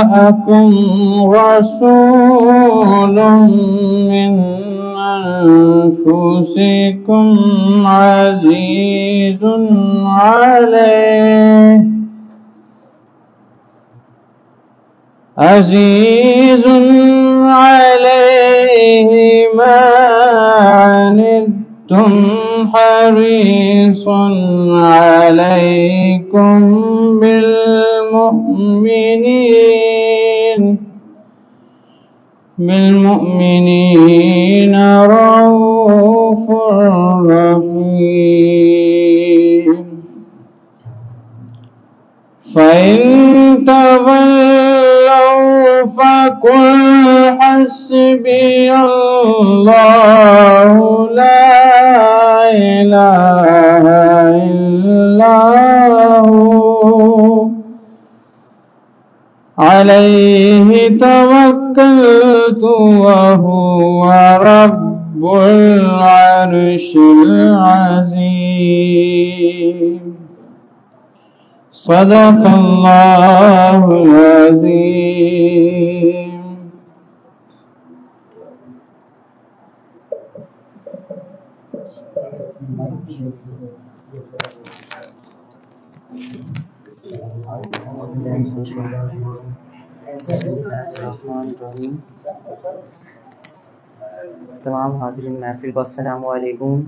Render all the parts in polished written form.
جاءكم رسول من أنفسكم عزيز عليه ما عنتم حريص عليكم بالمؤمنين رؤوف رحيم. فإن تولوا فقل حسبي الله لا إله إلا هو عليه توكلت وهو رب العرش العظيم. صدق الله العظيم. تمام حاضرین محفل کو السلام علیکم.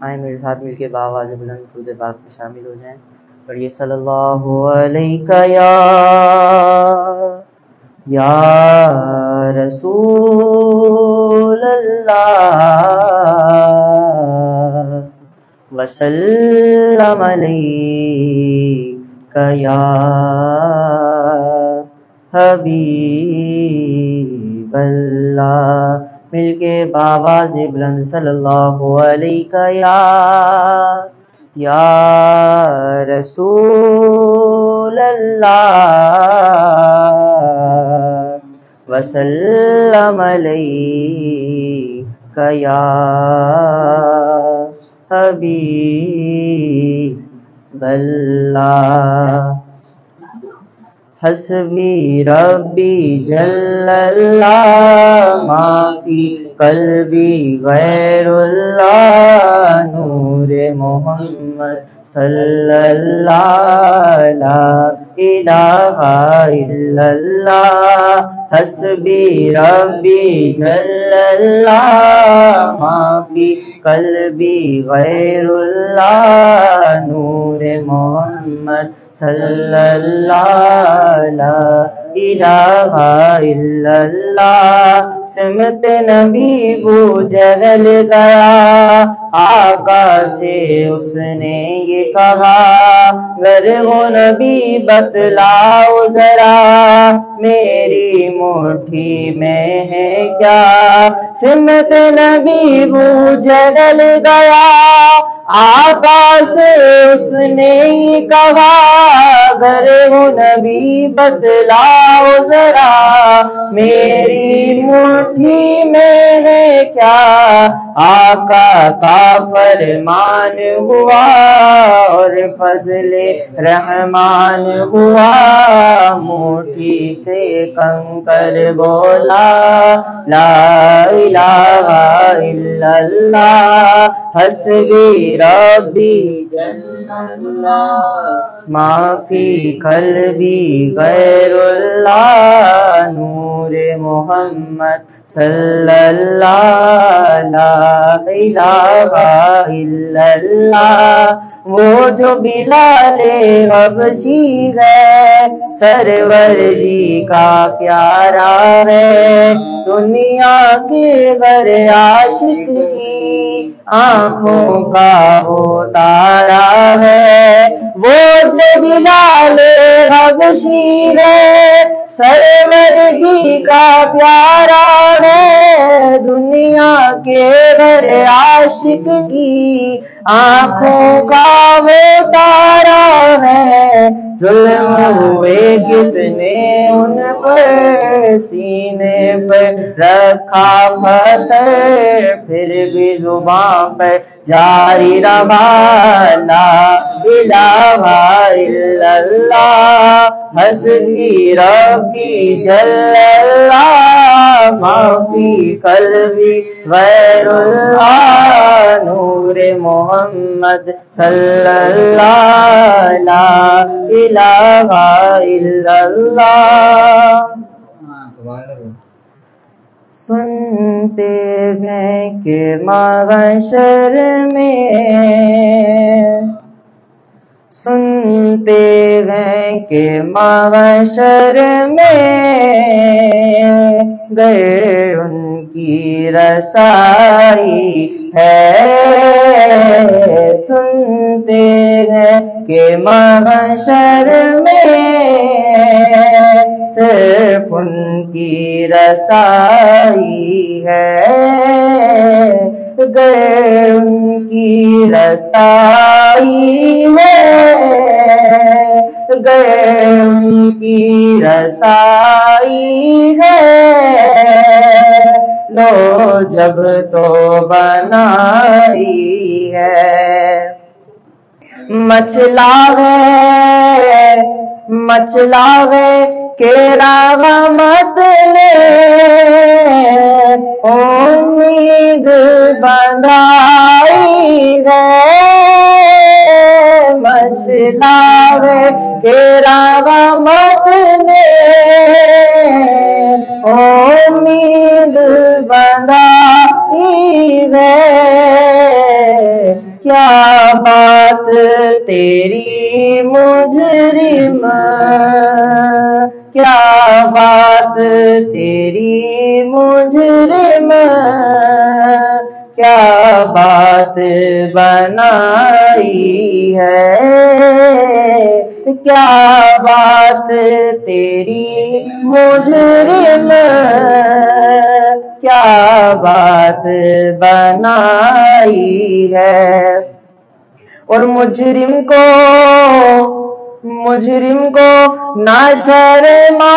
آئیں میرے ساتھ مل کے بآواز بلند درود پاک میں شامل ہو جائیں. پڑھیے صلی اللہ علیہ یا رسول اللہ وسلم علیک یا حبیب اللہ. مل کے بآواز بلند صلی اللہ علیہ یا رسول اللہ وسلم علیک یا حبیب اللہ. حسبی ربی جل اللہ ما فی قلبی غیر اللہ نور محمد صلی اللہ لا الہ الا اللہ. حسبی ربی جل اللہ ما فی قلبی غیر اللہ نور محمد صلی اللہ لا الہ الا اللہ. سمت نبی بو جہل گیا آقا سے اس نے یہ کہا گر وہ نبی بتلاؤ ذرا میری مٹھی میں ہے کیا. سمت نبی بو جہل گیا آقا سے اس نے یہ کہا گر وہ نبی بتلاؤ ذرا میری مٹھی میں ہے کیا. آقا کا فرمان ہوا اور فضل رحمان ہوا مٹھی سے کنکر بولا لا الہ الا اللہ. حسبی ربی ما فی قلبی غیر اللہ نور محمد صلی اللہ لا الہ الا اللہ. وہ جو بلال حبشی ہے سرور جی کا پیارا ہے دنیا کے غیر عاشق کی آنکھوں کا وہ تارا ہے. وہ جو بلال حبشی ہے سرور جی کا پیارا ہے دنیا کے غیر عاشق کی آنکھوں کا وہ تارا ہے. ظلم ہوئے کتنے ان پر سینے پر رکھا پتھر پھر بھی زبان پر جاری رہا لا الہ الا اللہ. حسبی ربی جل اللہ ما فی قلبی غیر اللہ نور محمد صلی اللہ لا الہ الا اللہ. سنتے ہیں کہ محشر میں سنتے ہیں کہ محشر میں گر ان کی رسائی ہے. سنتے ہیں کہ محشر میں صرف ان کی رسائی ہے. گر ان کی رسائی ہے گر ان کی رسائی ہے لو جب تو بنائی ہے. مچلا ہے کہ رحمت نے امید بندھائی ہے. مچلا ہے کہ رحمت نے امید بندھائی ہے. کیا بات تیری مجرم کیا بات تیری مجرم کیا بات بنائی ہے. کیا بات تیری مجرم کیا بات بنائی ہے. اور مجرم کو نہ شرماؤ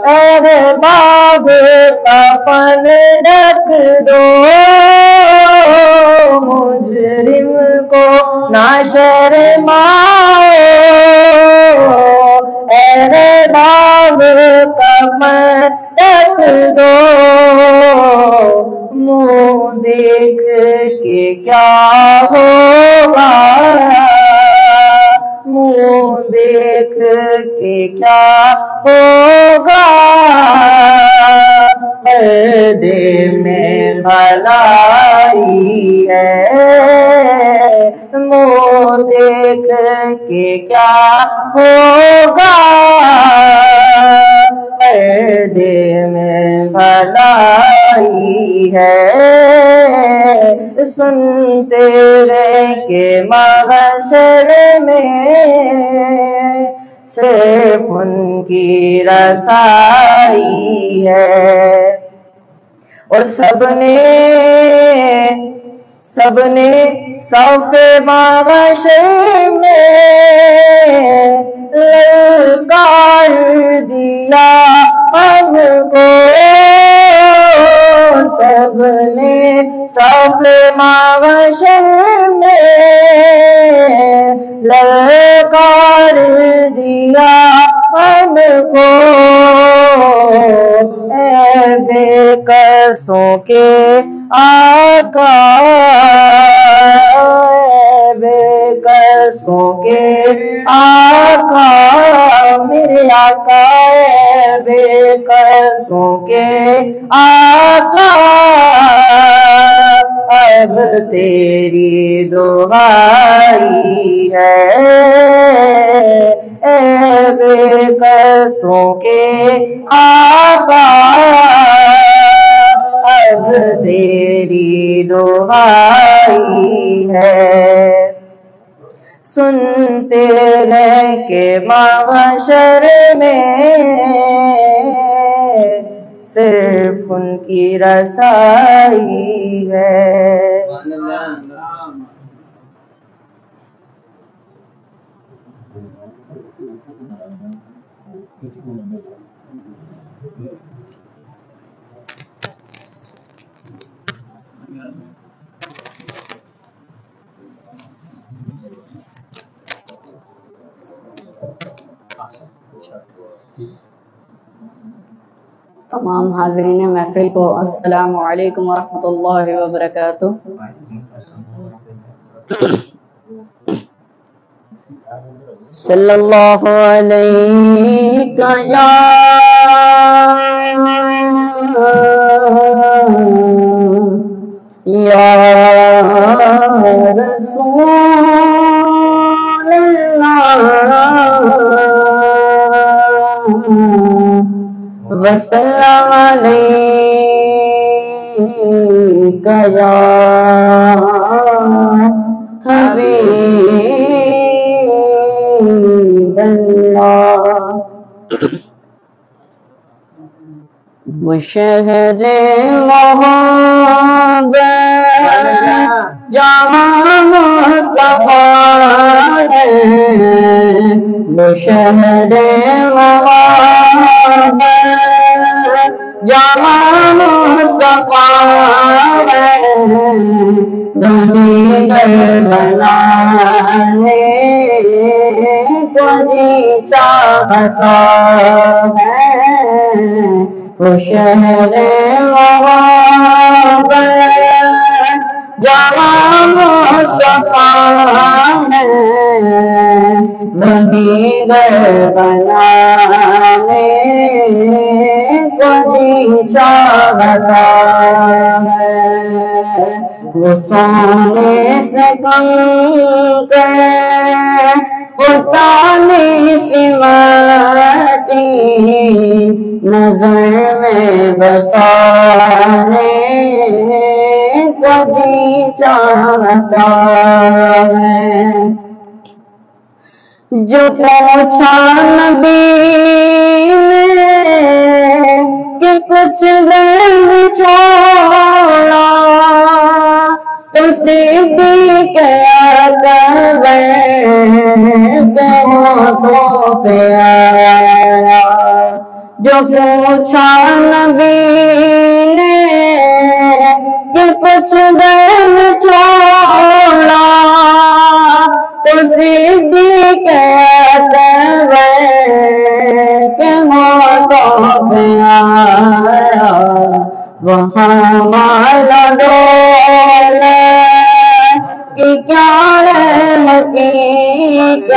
احباب کفن رکھ دو. مجرم کو نہ شرماؤ احباب کفن رکھ دو. منہ دیکھ کے کیا ہوگا منہ دیکھ کے کیا ہوگا. پردے میں بھلائی ہے منہ دیکھ کے کیا ہوگا. پردے میں بھلائی ہے. سنتے رہے کہ محشر میں صرف ان کی رسائی ہے. اور سب نے صف محشر میں للکار دیا ہم کو. سب نے صف محشر میں للکار دیا ہم کو. اے بے قصوں کے آقا بے قصوں کے آقا میرے آقا بے قصوں کے آقا. اب تیری دعائی ہے اے بے قصوں کے آقا. اب تیری دعائی ہے. سنتے ہیں کہ محشر میں صرف ان کی رسائی ہے. تمام حاضرین محفل کو السلام علیکم ورحمۃ اللہ وبرکاتہ۔ صلی اللہ علیہ یا رسول اللہ وسلم علیک یا حبیب اللہ۔ وہ شہر محبت جہاں مصطفیٰ ہے، وہ شہر محبت جہاں مصطفیٰ ہے، دیگر بنانے کو جی چاہتا ہے، وہ شہر محبت جہاں مصطفیٰ ہے، دیگر بنانے کو جی چاہتا ہے، وہ سونے سے کم کر وہ چاندی سی مٹی نظر میں بسانے کو جی چاہتا ہے، جو پوچھا نبی نے کہ کچھ دیر چھوڑا تو صدیق اکبر کے ہونٹوں پہ آیا، جو پوچھا نبی نے کہ کچھ دیر چھوڑا تو صدیق اکبر کے ہونٹوں پہ آیا، وہاں مالا ڈولے کہ کیا ہے حقیقت،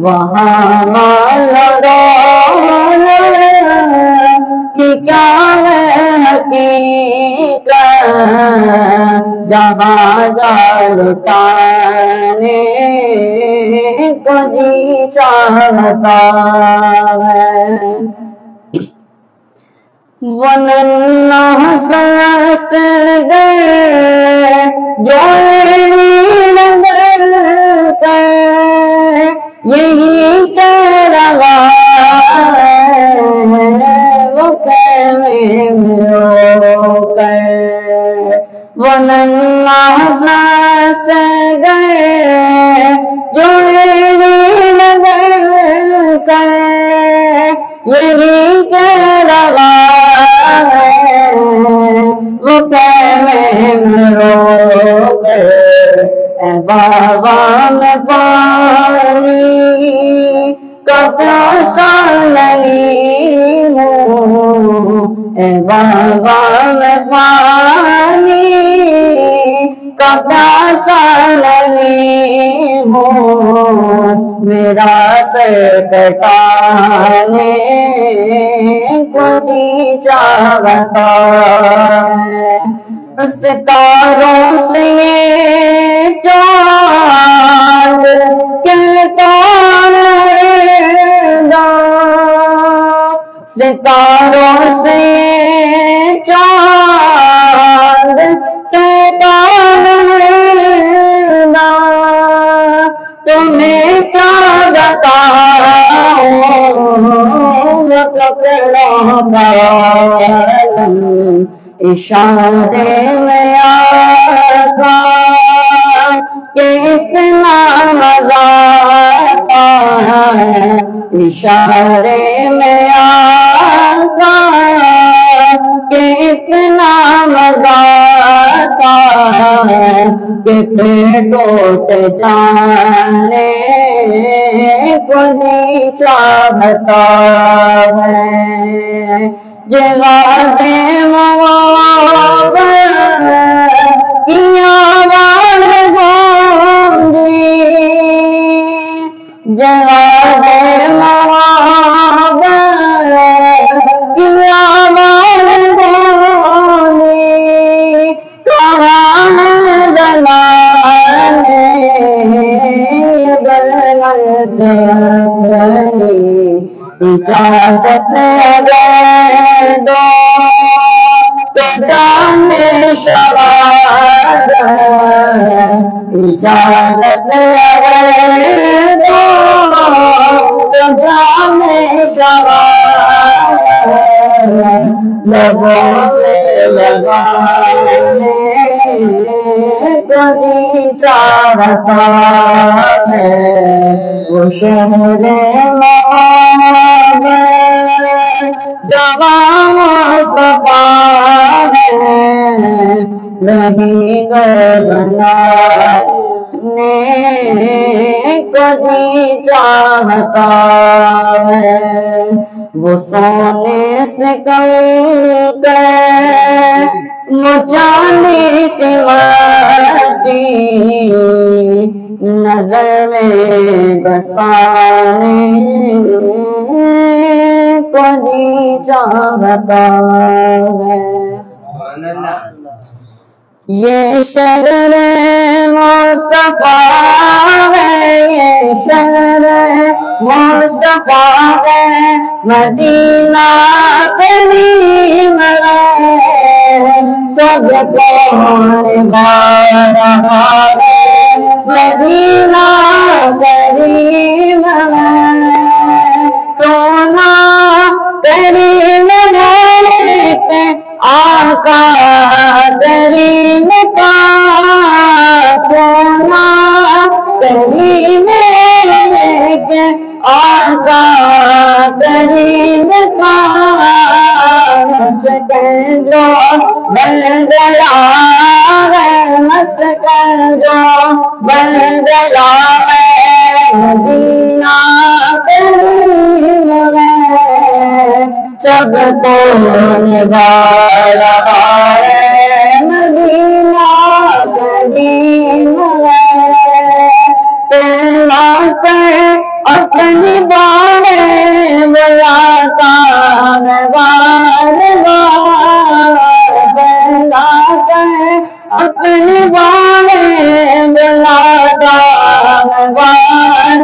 وہاں مالا ڈولے کہ کیا ہے حقیقت، جہاں جا لٹانے کو جی چاہتا ہے، وہ ننھا سا اصغر جو نظر کر یہی کہہ رہا ہے، وہ خیمے میں رو کر، وہ ننھا سا اصغر جو نظر کر یہی کہہ رہا ہے، وہ خیمے میں رو کر، اے بابا میں پانی کا پیاسا نہیں ہوں، اے بابا میں پانی کا پیاسا نہیں ہوں، میرا سر کٹانے کو جی چاہتا ہے، ستاروں سے یہ چاند کے تارے، ستاروں سے چاند کے تارے، تمہیں کیا بتاؤں اشارے میں آقا کہ اتنا مزہ آتا ہے، اشارے میں آقا کہ اتنا مزہ آتا ہے کہ پھر ٹوٹ جانے کو جی چاہتا ہے جگاتے محبت کی آواز گونجی جگاتے محبت کی آواز گونجی کہاں ہے زمانے دلال سے اپنی اجازت اگر دو تو جام شباب اجازت اگر دو تو جام شباب لبوں سے لگانے کو جی چاہتا ہے وہ شہر محبت جوان صفا ہے نہیں گردانے کو جی چاہتا ہے وہ سونے سے کم کر مچانے سے مٹی نظر میں بسانے کو جی چاہتا ہے یہ شہر مصطفیٰ ہے یہ شہر مصطفیٰ ہے مدینہ کریم ہے سب کو نبھا رہا ہے مدینہ کریم ہے کونا کریم ہے آقا کریم کا کونا کریم ہے آقا کریم کا مسکن جو بن گیا ہے مسکن جو بن گیا ہے مدینہ کریم ہے سب کو نبھا رہا ہے مدینہ کریم ہے تیرا کر اپنی بارے بلاتا نبار تیرا کر اپنی بارے بلاتا نبار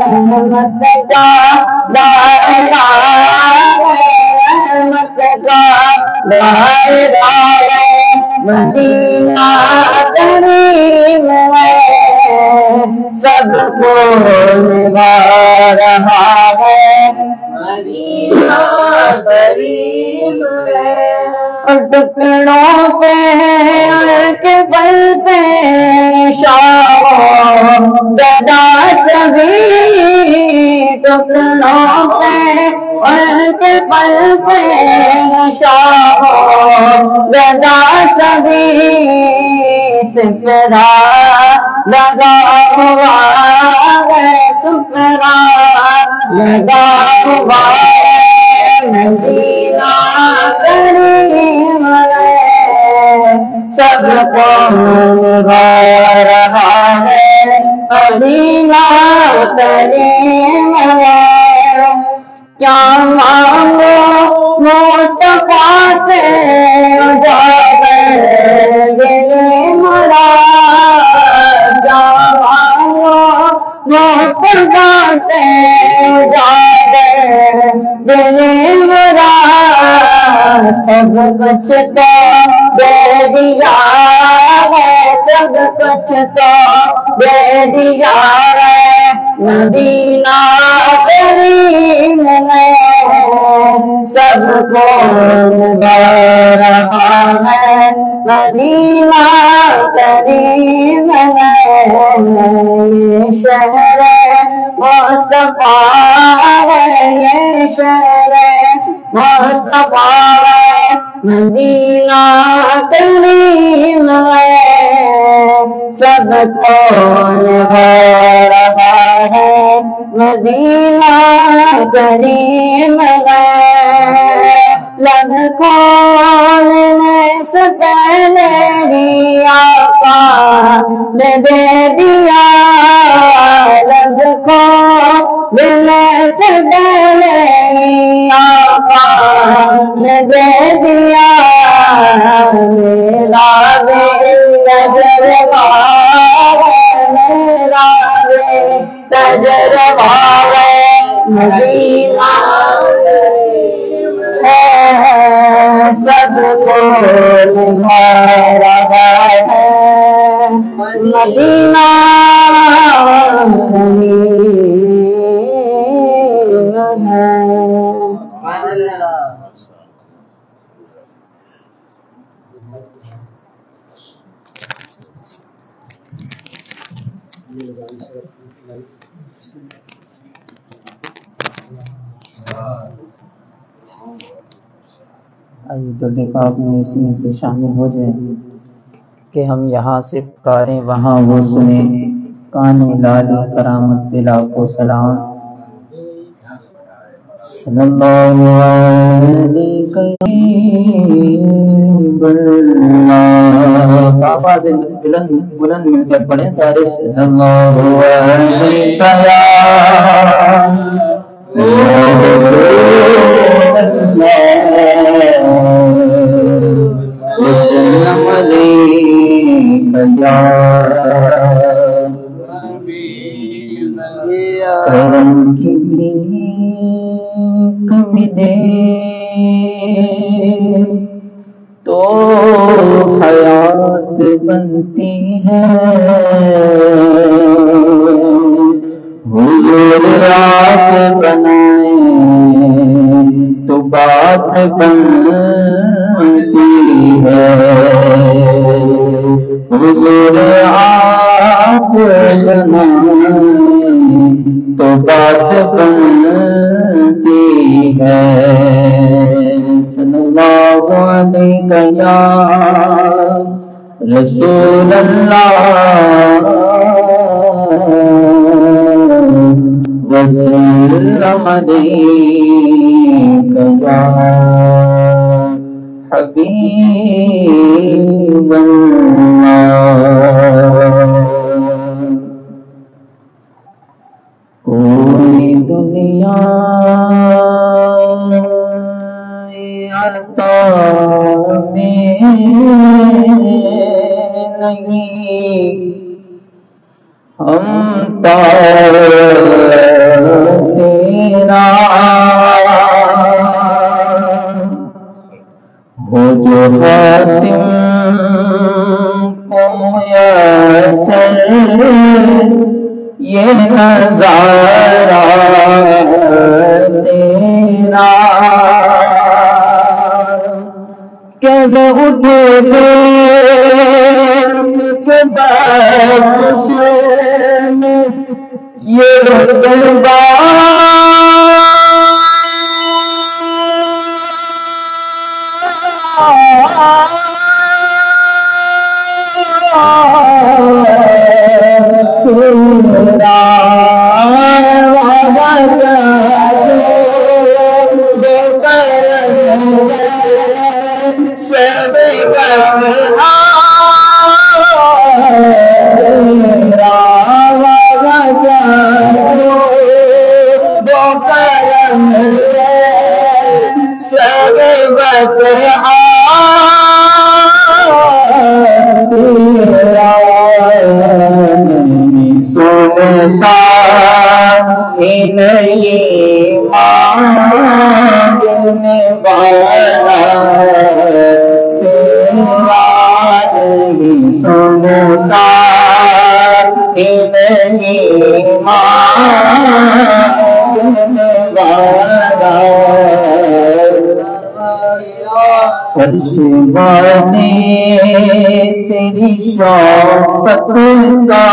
رحمت کا دائرہ رحمت کا دائرہ مدینہ کریم ہے سب کو نبھا رہا ہے مدینہ کریم ہے ٹکڑوں پہ کے بلتے شاہ گدا سبھی ٹکڑوں پہ کے بلتے شاہ گدا سبھی سپرا لگا ہوا ہے سپرا لگا ہوا ہے مدینہ کریم ہے سب کو نبھا رہا ہے مدینہ کریم ہے کیا مانگو مصطفیٰ سے اجازت دل مرا کیا مانگو مصطفیٰ سے اجازت دل مرا سب کچھ تو دے دیا ہے سب کچھ تو دے دیا ہے مدینہ کریم ہے سب کو نبھا رہا ہے مدینہ کریم ہے یہ شہر مصطفیٰ ہے یہ شہر مصطفیٰ ہے مدینہ کریم ہے سب کو نبھا رہا مدینہ کریم ہے لب کھولنے سے پہلے ہی آقا نے دے دیا لب کھولنے سے پہلے ہی آقا نے دے دیا میرا تجربہ میرا تجربہ مدینہ ہے سب کو نبھا ہے مدینہ کریم ہے آئیے درد پاک میں اس میں سے شامل ہو جائیں کہ ہم یہاں سے پکاریں وہاں وہ سنیں کانے لالی کرامت دلا کو سلام صلی اللہ علیہ بابا سے بلند مل کر پڑھیں سارے صلی اللہ علیہ وسلم کرم کی کمی دے تو حیات بنتی ہے حضور رات بنائے تو بات بنتی ہے حضور آپ بنائے تو بات بنتی ہے صلی اللہ علیہ یا رسول اللہ وسلم علیک یا حبیب اللہ کوئی دنیا عطا میں نہیں ہم تیرا ہو جو خاتم کو میسر یہ نظارہ تیرا کہ وہ اٹھے کے بس میں یہ رتبہ سنتا ہی نہیں مانگنے والا تیرا نہیں سنتا ہی نہیں مانگنے والا فرش والے تیری شوقت کا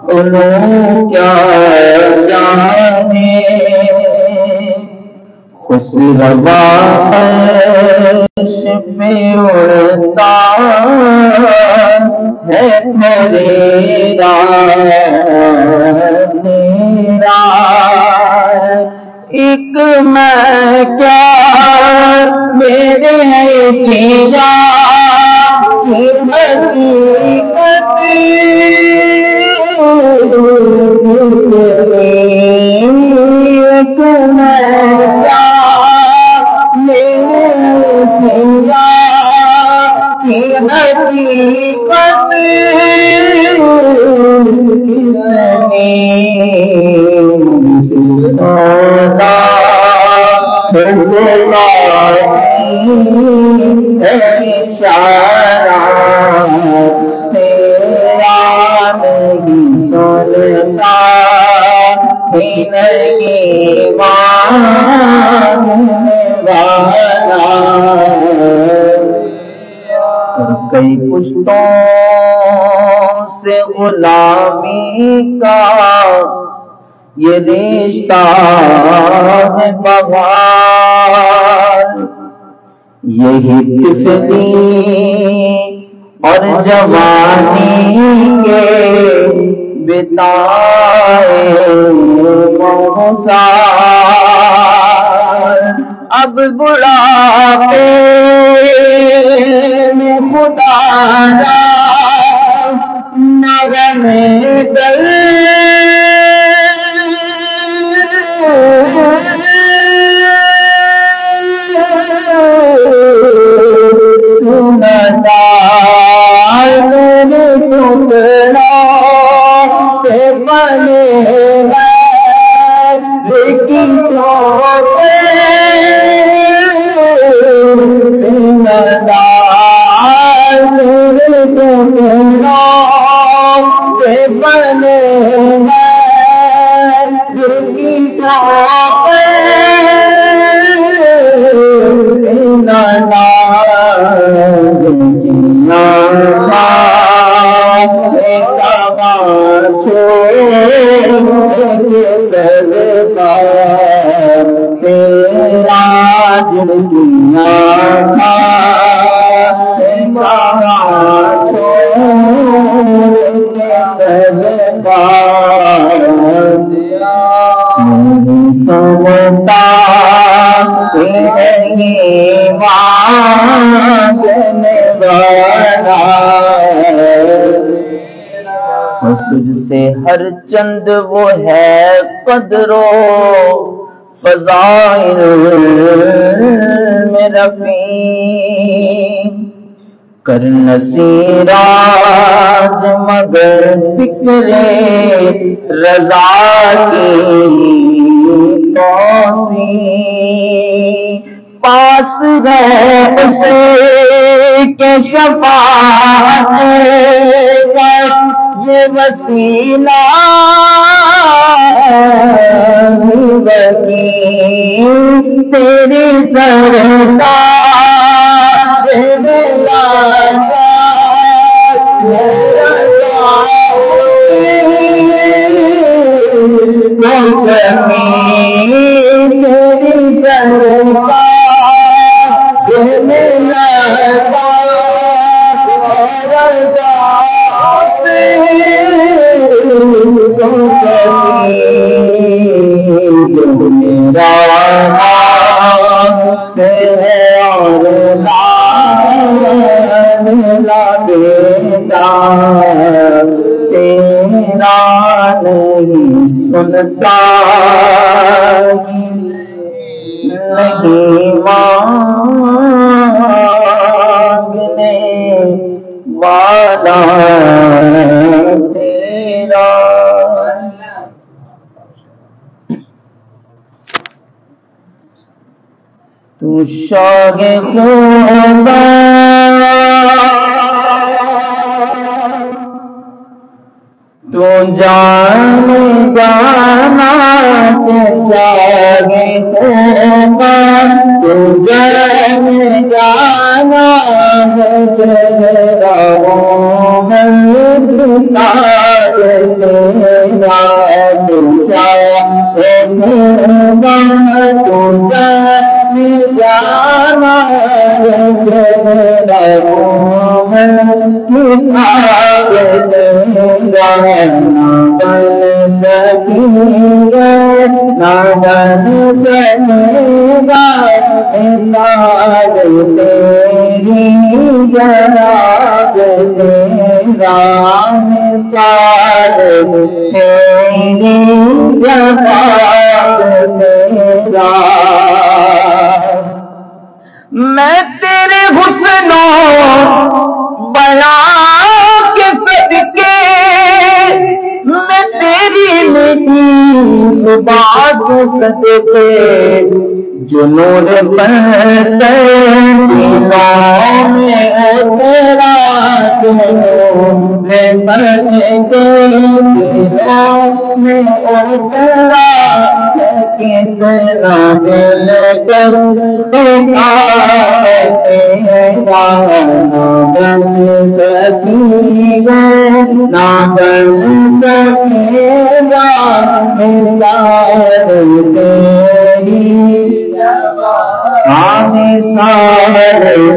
انہوں کیا جانے خسروا عرش پہ اڑتا ہے میرا کیا میرے حیثیت کی حقیقت کئی پشتوں سے غلامی کا یہ رشتہ ہے بغار، یہی طفلی اور جوانی کے بتائے موسار، اب بڑھاپے میں خدا را نغم دل سنتا میرے ٹکڑا پہ بنے لیکن بنے سمتا نہیں مانگنے والا، تجھ سے ہر چند وہ ہے قدر و فضائل میں رفیع، کر نصیراج مگر فکر رضا کی توسیع، پاس ہے اسے کہ شفاعت کا یہ وسیلہ وکیل تیری سرکار سے اور لا بیٹا تیرا نہیں سنتا، نہیں مانگنے والا تیرا۔ تو شاہ خدا تو جان جانا کے شاہ خدا تو جان جانا چہرہ میں دکھا تیرا، تو شاہ خدا تو جان جانا نہ بن سکے گا مثال تیری جناب تیرا مثال تیری جناب تیرا میں تیرے حسن و بیان کے صدقے میں تیری میٹھی زبان کے صدقے جو نور بنتے دلوں میں تیرا جو نور بنتے دلوں میں تیرا کتنا دل کر خدا تیرا نہ بن سکے گا نہ بن سکے گا مثال تیری مثال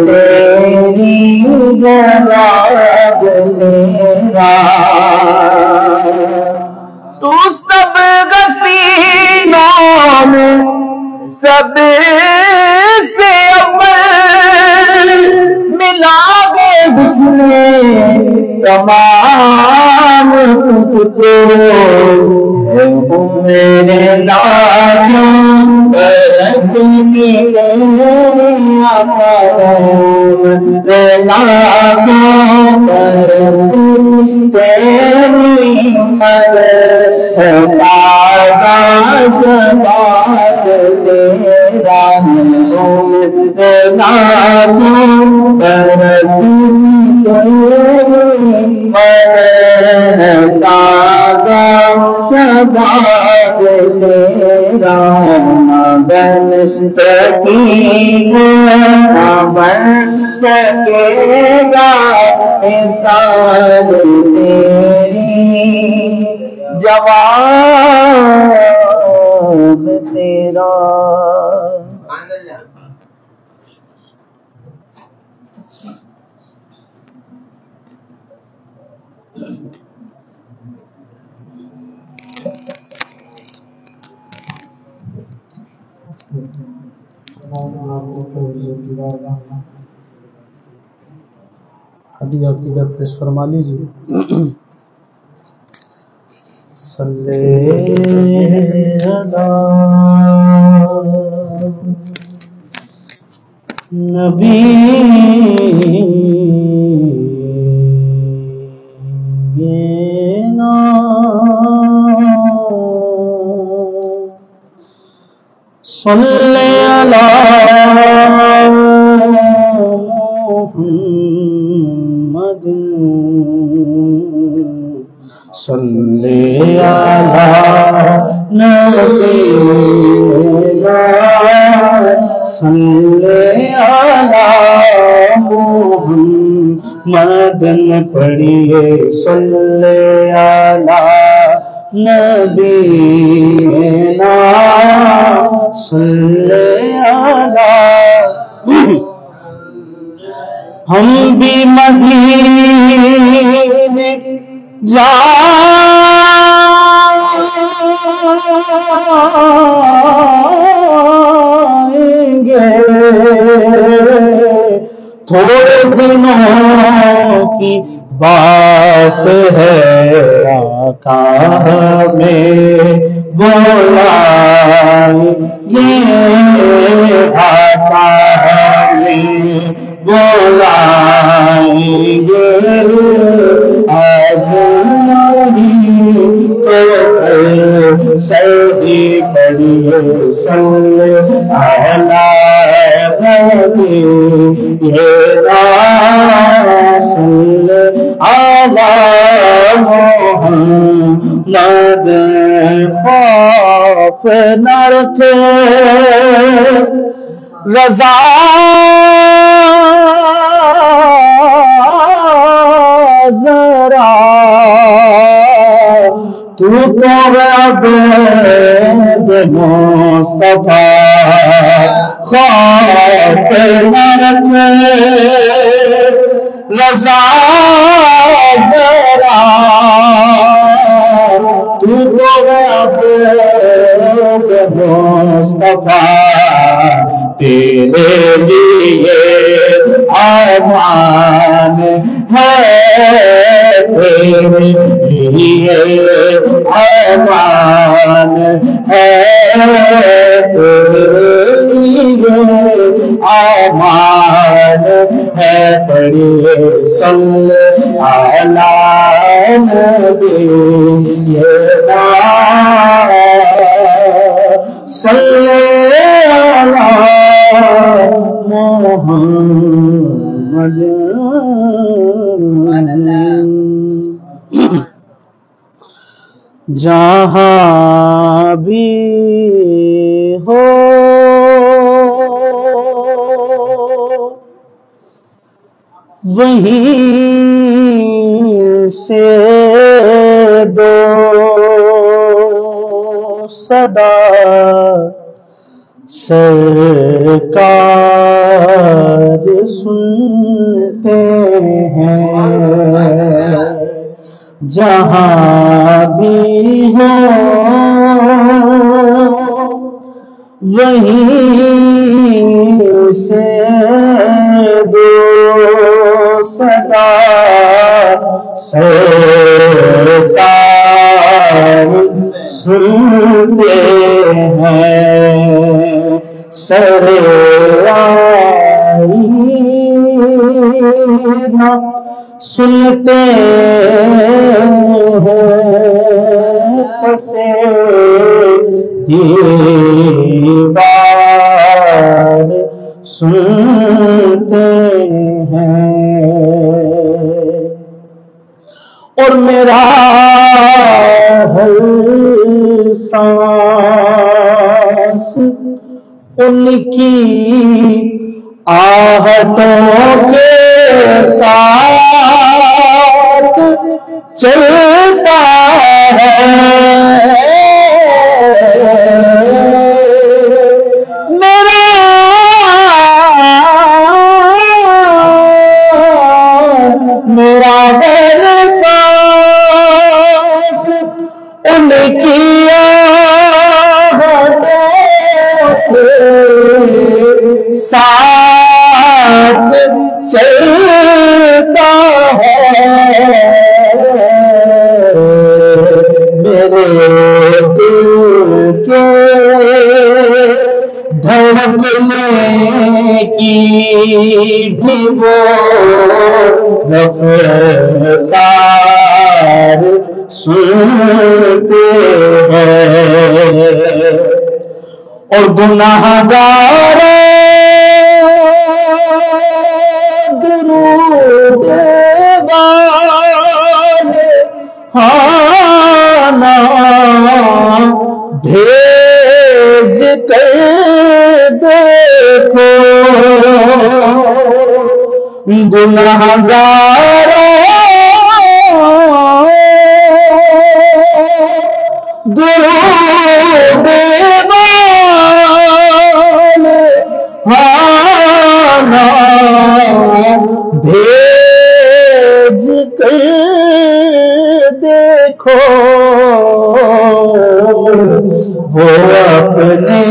تیری جناب تیرا تو سب غسینوں میں سب سے اول ملا گے حسن تمام تجھ کو میرے لاکھوں برس کی میرے لاکھوں برس تیری تازہ شباب تیرا میرے لاکھوں برس تازہ شباب تیرا نہ بن سکے گا مثال تیری جواب تیرا ابھی عقیدت پیش فرما لیجیے. صلی علی نبی صلی علی محمد صلی علی نبینا صلی علی محمد پڑھیے صلی علی نبینا صلی علی. ہم بھی مدینے جائیں گے تھوڑے دنوں کی بات ہے آقا میں بولائیں یہ آقا میں بولائیں گے آج تو سردی پڑیے صلی علی صلی علی محمد خوف نہ رکھے رضا ذرا تو عبد مصطفیٰ خوف نہ رکھے رضا ذرا تو عبد مصطفیٰ تیرے لیے آمان ہے، تیرے لیے آمان ہے، تیرے لیے آمان ہے، پڑھیے صلی علی نبینا صلی علی محمد۔ جہاں بھی ہو وہیں سے دو صدا سرکار سنتے ہیں، جہاں بھی ہو وہیں سے دو صدا سرکار سنتے ہیں، سرائینا سنتے ہیں، پسے دیوار سنتے ہیں، اور میرا ہر سانس ان کی آہتوں کے ساتھ چلتا ہے، میرا ہر سانس ان کی ساتھ چلتا ہے، میرے دل کے دھڑکنے کی بھی وہ رفتار سنتے ہیں، اور گناہگار درود والے ہانا بھیج کر دیکھو، گناہگار درود ہانا بھیج کر دیکھو، وہ اپنے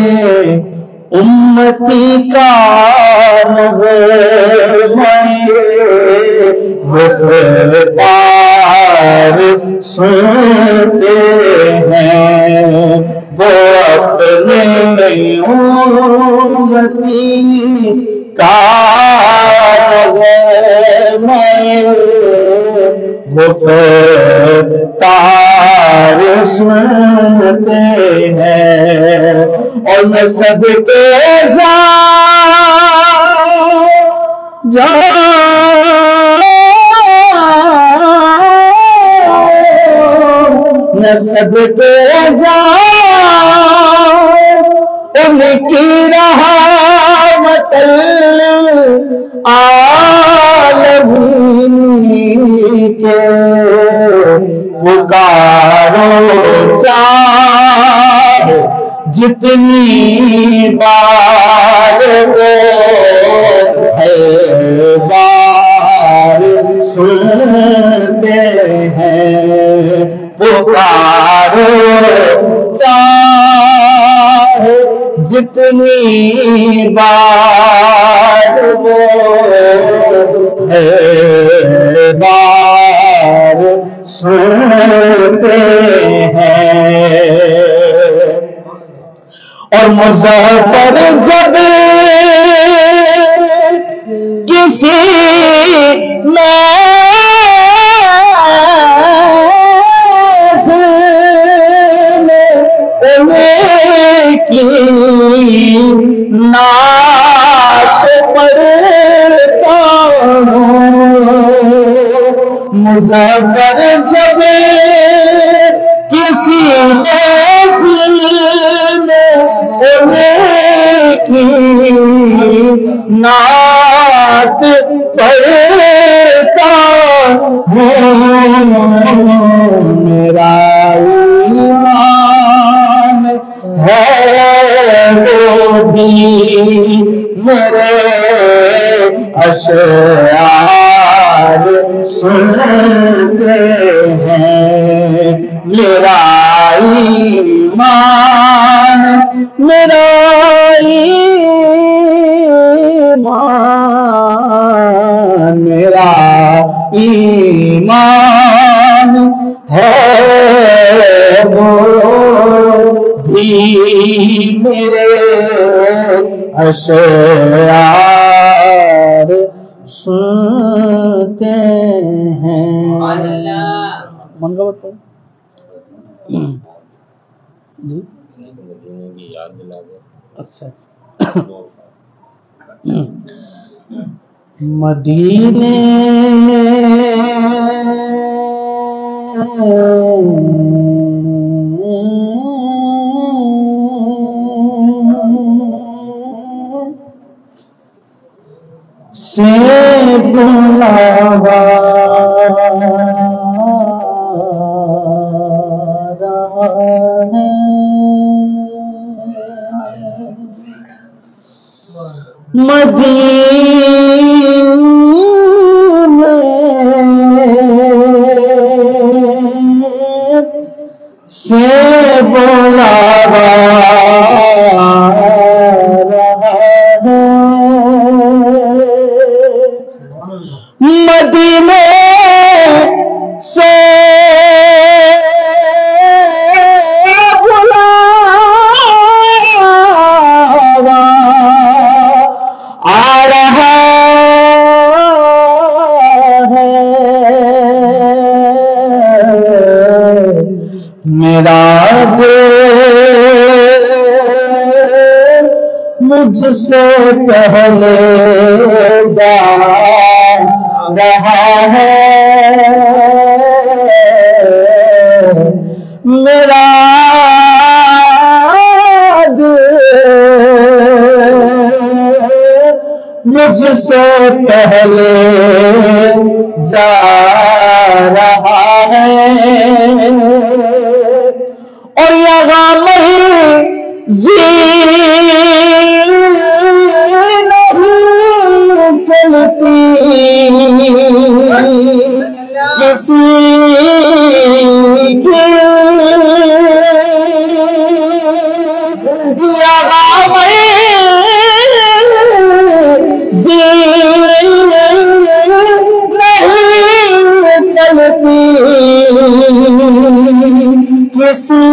امتی کا نغمہ وفادار سنتے ہیں، وہ اپنے امتی کا نغمہ وفادار سنتے ہیں، اور میں صدقے میں صدقے ان کی رحمت للعالمین کے پکارو چاہے جتنی بار وہ ہے بار سنتے ہیں، پکارو چاہے جتنی بار وہ بار سنتے ہیں اور مظفر جب کسی کی نعت پڑھتا ہوں مظفر جب کسی کی نعت پڑھتا ہوں میرا ایمان ہے وہ بھی میرے اشعار سنتے ہیں میرا ایمان میرا ایمان میرا ایمان ہے وہ بھی میرے اشعار سنتے ہیں منگوت پڑھ جی اچھا مدینے سے بلاوا رہا ہے مدینے سے بلاوا مدینے سے بلاوا آ رہا ہے میرا دل مجھ سے پہلے جا رہا ہے میرا دل مجھ سے پہلے جا رہا ہے اور یہاں مرضی چلتی کسی کی چلتی کسی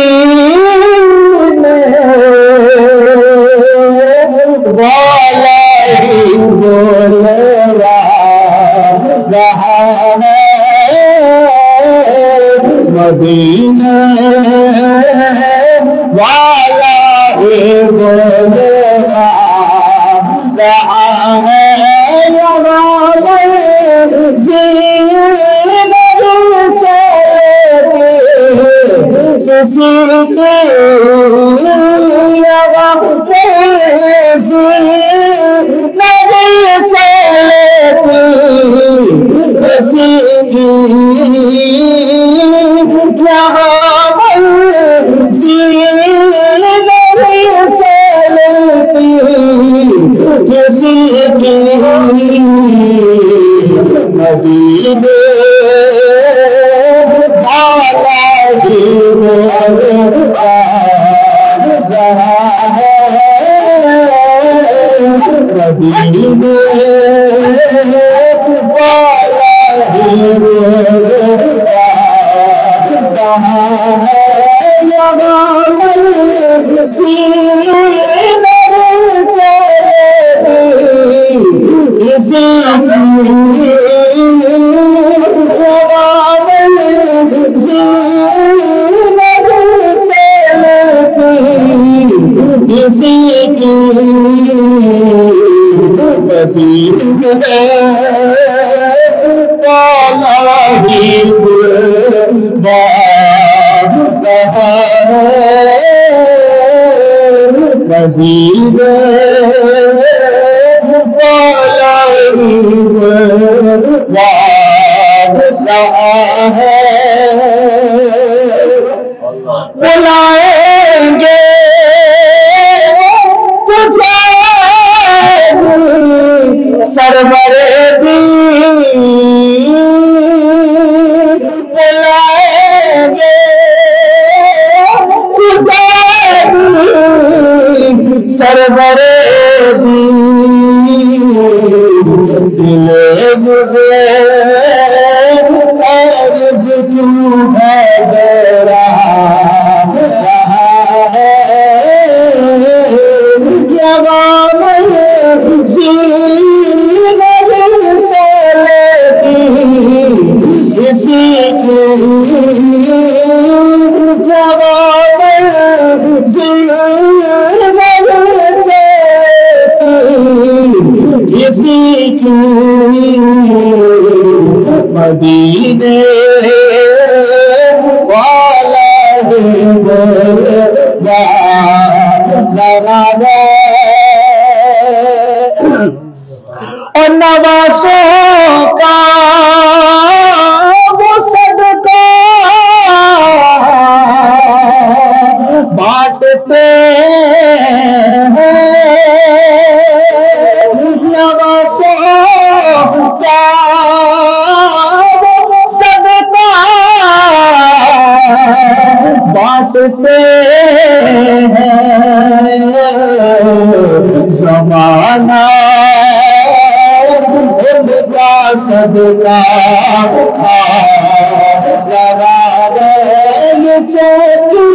مدینے والا ہی بول رہا ہے مدینے والا ہی بول رہا ہے کسی کی نہیں چلتی کسی کی کسی کی مدینے والا ہی بولتا رہا ہے مدینے والا ہی بولتا رہا ہے بلائیں گے تجھے سرور بلائیں گے تجھے سرور دل مجھے عرض کیوں ہے رہا ہے جواب اسی کی جواب اسی کی مدینے والا اور نوازوں کا وہ صدقہ بانٹتے ہیں نوازوں کا وہ صدقہ بانٹتے ہیں زمانہ ان کا صدقہ لگا گئے چوکی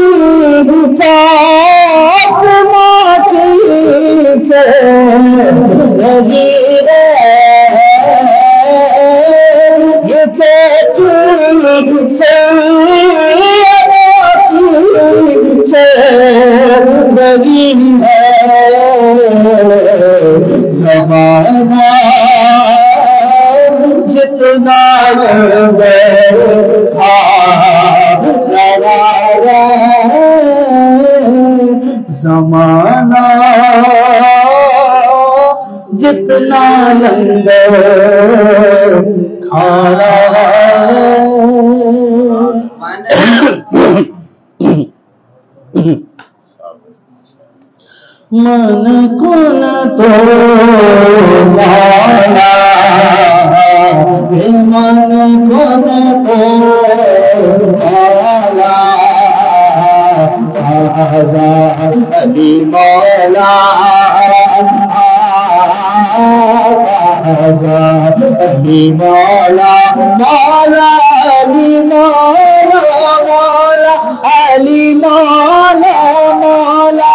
فاطمہ کی لگی یہ چوکی لگی ہے زمانہ جتنا زمانہ جتنا لنگر کھانا من کن تو مولا من کن تو مولا علی مولا علی مولا مولا علی مولا مولا علی مولا مولا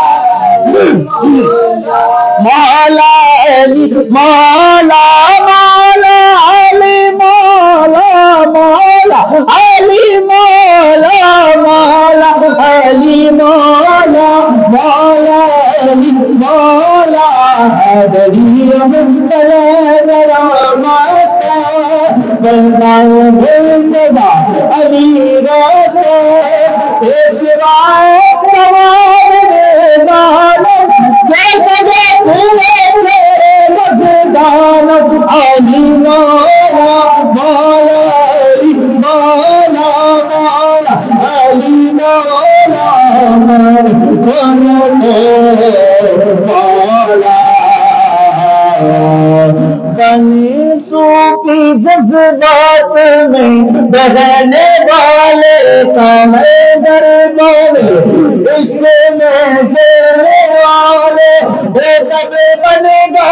مولا علی مولا مولا علی مولا مولا علی مولا مولا علی مولا مولا علی مولا حیدری مبتلا میرا ماستا بلنا بلندا علی راستا سوائے نواب دانم جیسے دانم علی مولا مولا علی مولا مولا علی مولا مولا بنی سو صوفی جذبات میں بہنے والے کا میں دربان عشق میں جلنے والے وہ کب بنے گا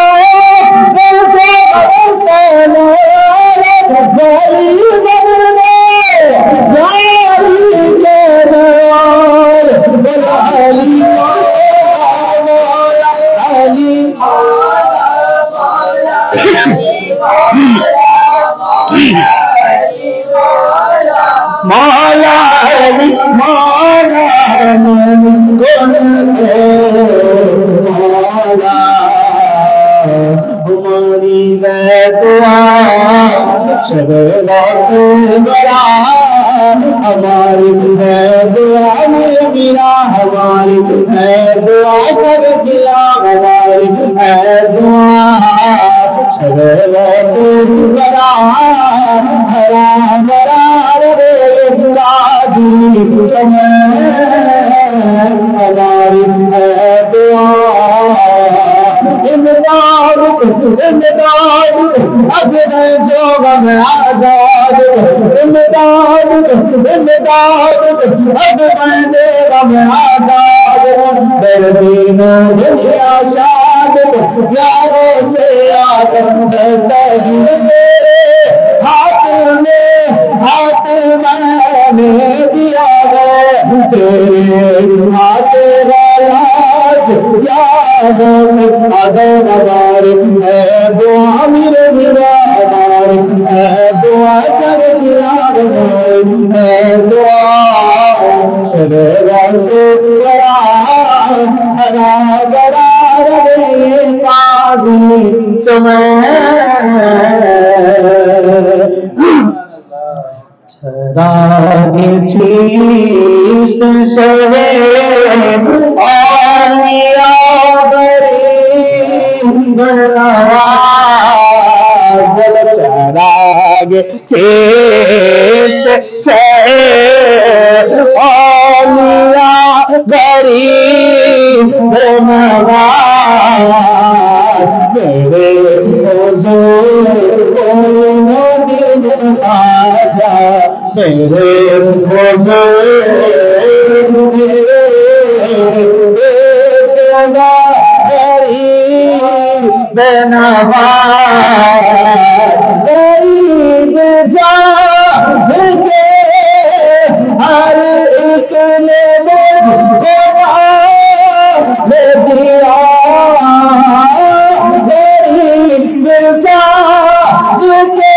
مولا علی مولا مولا ہماری دعا شبلا سے بڑا ہماری دعا میں ملا ہماری دعا سب جلا ہماری دعا شبلا سے بڑا ہرا بڑا رے راجی ہماری دعا امداد امداد اب جو غم آزاد امداد امداد اب میں غم آزاد دردین دنیا شاد یاروں سے یاد میرے ہاتھ میں دیا گئے تیرے ہاتھ ہماری دعا میرے میرا ہماری دعا کر دیا دعا شرا سے بڑا ہرا بڑا رے قاضی چراغ چیست شوے آنیا چراغ چیست سے اولیاء غریب نواز میرے حضور کوئی نبی آجا میرے حضور میرے سنا غریب نواز غریب جان کے ہر ایک نے مجھ کو دیا غریب جان کے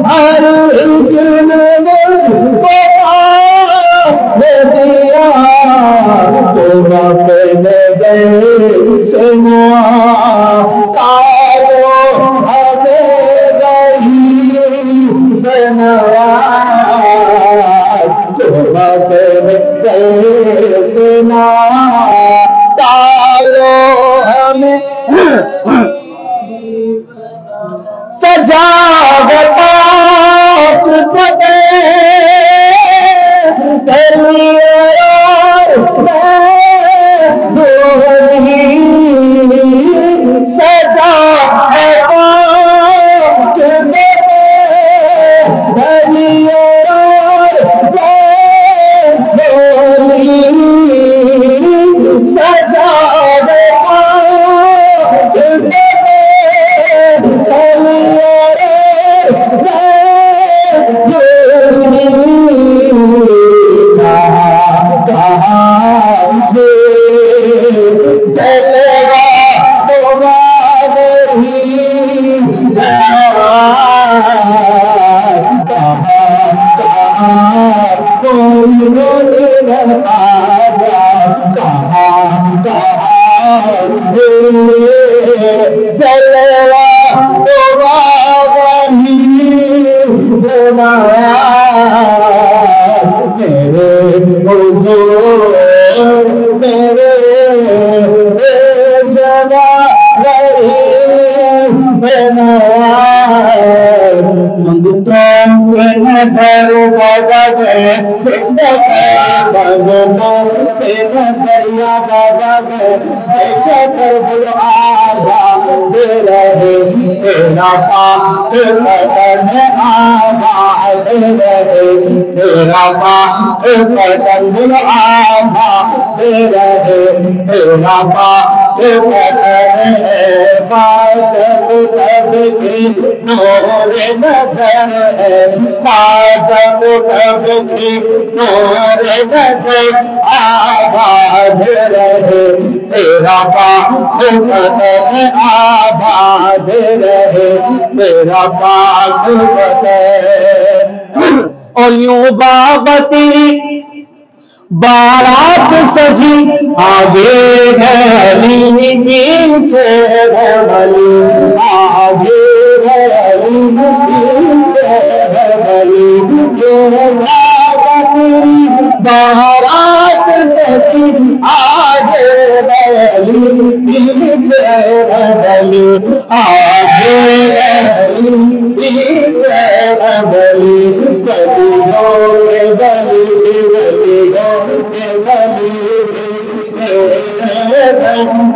ہر ایک نے مجھ کو دیا تو اپنے گئے سنا کارو ہمیں غریب نواز تو اپنے گئے سنا کارو ہمیں سجاوٹ سجا ہے منگتا نظر بدلے نظریہ بدلے بل آباد رہے تیرا پاک بدن آباد رہے تیرا پاک بدن بل آباد رہے تیرا پاک بدن بازم لب کی نور نظر ہے بازم لب کی نور نظر آباد رہے تیرا پاک بدن آباد رہے تیرا پاک بدن اور یوں باغتی بارات سجی آگے ہے علی پیچھے ہے ولی آگے ہے علی پیچھے ہے ولی بارات سجی آگے ہے علی پیچھے ہے ولی آگے ہے علی پیچھے ہے ولی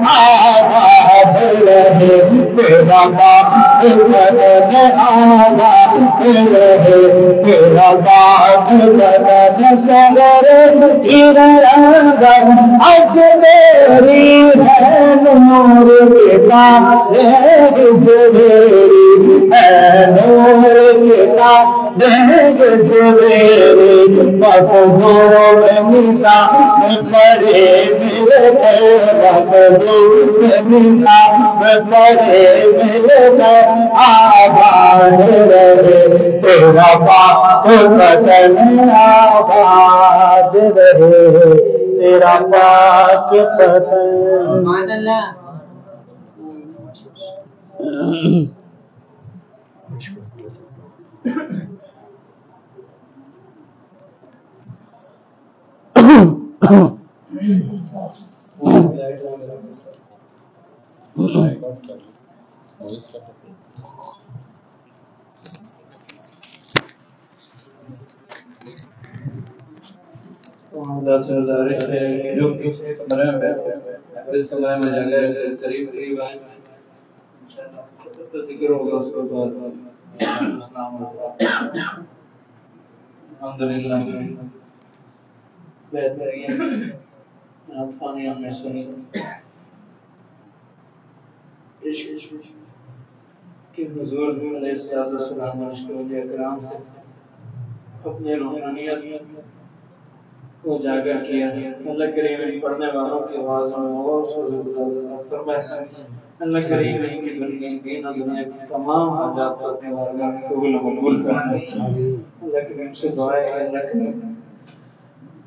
آباد رہے تیرا پاک بدن آباد رہے تیرا پاک بدن سگر اجمیری ہے نور کے پاک جبیری ہے نور کے پاک جبیری مقبول نظام پڑے ملے مقبول نظام پڑے ملے آباد رہے تیرا پاک بدن آباد رہے تیرا پاک بدن ذکر ہوگا اس کے بعد الحمدللہ بہترین افغانی ہم نے سنی کہ حضور علیہ السلام اولیاء کرام سے اپنے روحانیت کو اجاگر کیا اللہ کریم پڑھنے والوں کی آواز میں اور فرمایا اللہ کریم کی دنیا کی تمام حاجات کو اپنے بارگاہ میں قبول و مقبول فرمائے اللہ کریم سے دعا ہے اللہ کریم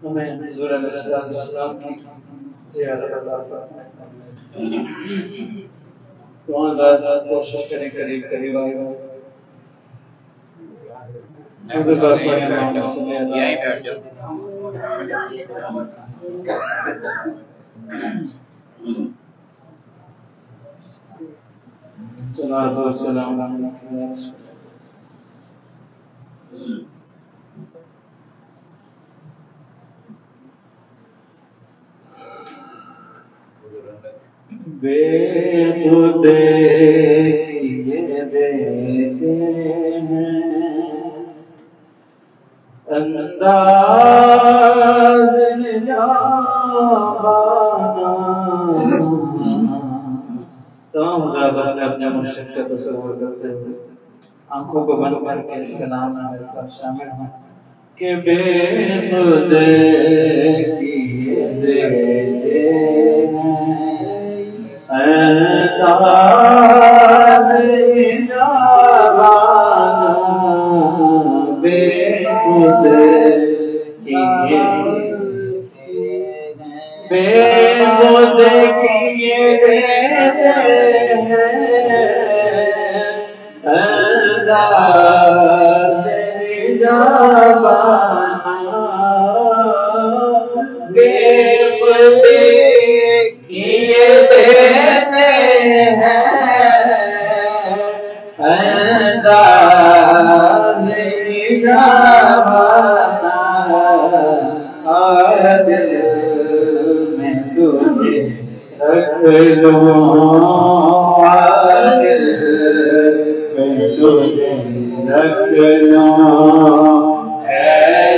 ہمیں حضور علیہ السلام کی زیارت عطا فرمائے دعا زیادہ کوشش کریں قریب قریب آئے صلاۃ و سلام بے خود یہ دیتے ہیں انداز جانا تمام زیادہ اپنے مرشد کا تصور کرتے ہوئے آنکھوں کو بند کر کے اس کا نام ہمارے ساتھ شامل ہوں کہ بے خود کیے دیتے انداز جانا بے خود کیے بے خود کیے انداز جانا بے خود کیے دیتے ہیں انداز جانا لوں عادل میں تجھے رکھ لوں اے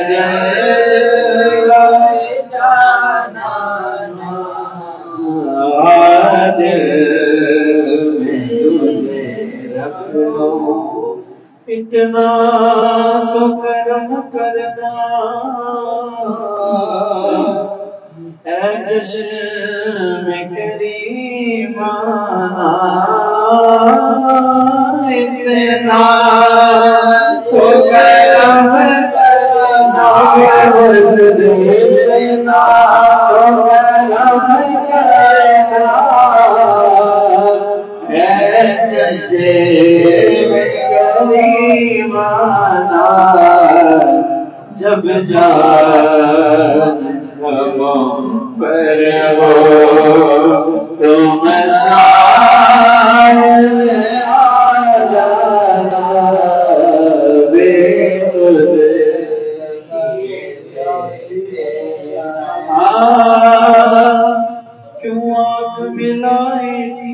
جلوہ جانانا عادل میں تجھے رکھ لوں اتنا تو کرم کرنا اے جشن کریمانہ اتنا تو کرم کرنا اتنا تو کرم کرنا اے جشن کریمانہ جب جان پر ہو تو مشاعر آ جانا بے خود کیوں آگ ملائی تھی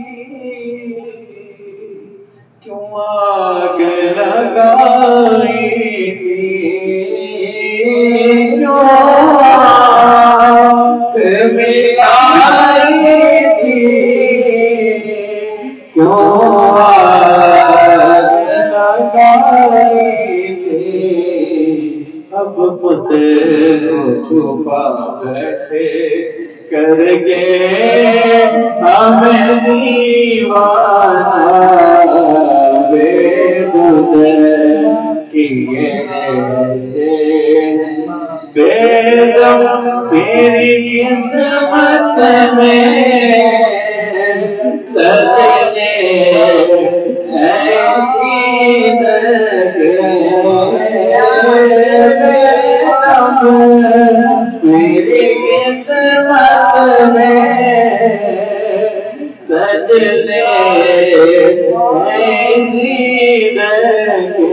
کیوں آگ لگائی تھی کیوں آگ ملائی تھی کیوں آگ لگائی تھی اب خود کو چھپا بیٹھے کر کے ہمیں دیوانہ بے خود کیے بے دم تیری قسمت میں سجنے ایسی لگے بے دم تیری قسمت میں سجنے ایسی لگے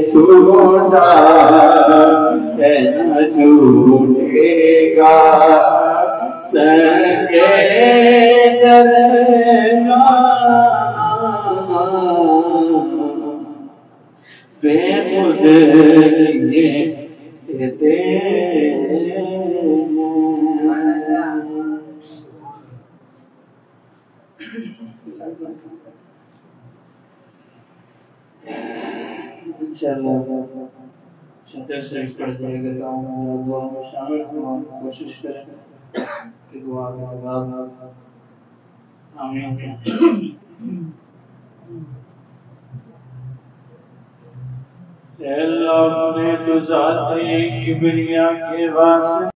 چھوٹا ہے نہ چھوٹے گا سنگے درگاہ بے خود کیے تھے شاطر شریف پڑھ جائے گا گاؤں میں دعا میں شامل ہوں کوشش کریں کہ دعا میں آمین اے اللہ نے تو ذاتی کبریا کے واسطے